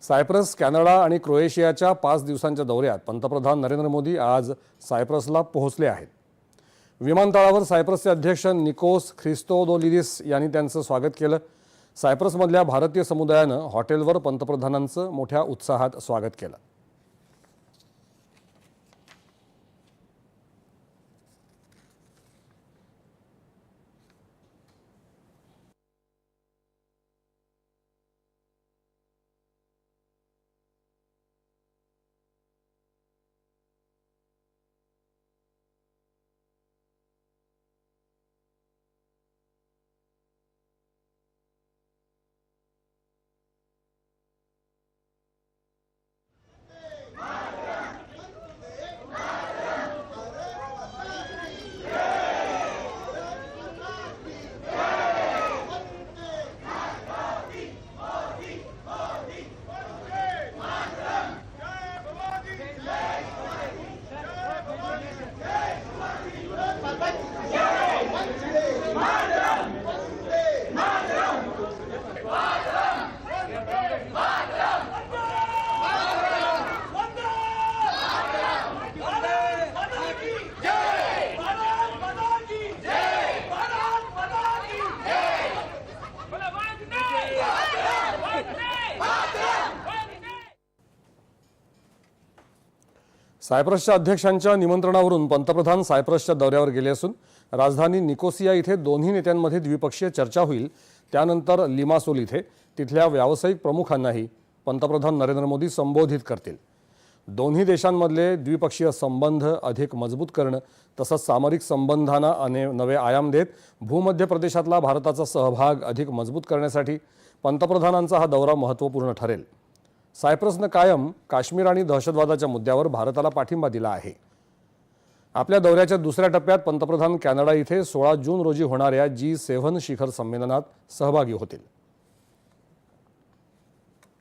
Cyprus, Canada आणि क्रोएशियाच्या 5 दिवसांच्या दौऱ्यात पंतप्रधान नरेंद्र मोदी आज सायप्रसला पोहोचले आहेत. विमानतळावर सायप्रसचे अध्यक्ष निकोस ख्रिस्तोदोलिदिस यांनी त्यांचं स्वागत केलं. सायप्रसमधल्या भारतीय समुदायानं हॉटेलवर पंतप्रधानांचं मोठ्या उत्साहात स्वागत केलं. सायप्रसच्या अध्यक्षांच्या निमंत्रणावरून पंतप्रधान सायप्रसच्या दौऱ्यावर गेले असून राजधानी निकोसिया इथे दोन्ही नेत्यांमध्ये द्विपक्षीय चर्चा होईल. त्यानंतर लिमासोल इथे तिथल्या व्यावसायिक प्रमुखांनाही पंतप्रधान नरेंद्र मोदी संबोधित करतील. दोन्ही देशांमधले द्विपक्षीय संबंध अधिक मजबूत करणं तसंच सामरिक संबंधांना नवे आयाम देत भूमध्य प्रदेशातला भारताचा सहभाग अधिक मजबूत करण्यासाठी पंतप्रधानांचा हा दौरा महत्त्वपूर्ण ठरेल. सायप्रसनं कायम काश्मीर आणि दहशतवादाच्या मुद्द्यावर भारताला पाठिंबा दिला आहे. आपल्या दौऱ्याच्या दुसऱ्या टप्प्यात पंतप्रधान कॅनडा इथे 16 जून रोजी होणाऱ्या G7 शिखर संमेलनात सहभागी होतील.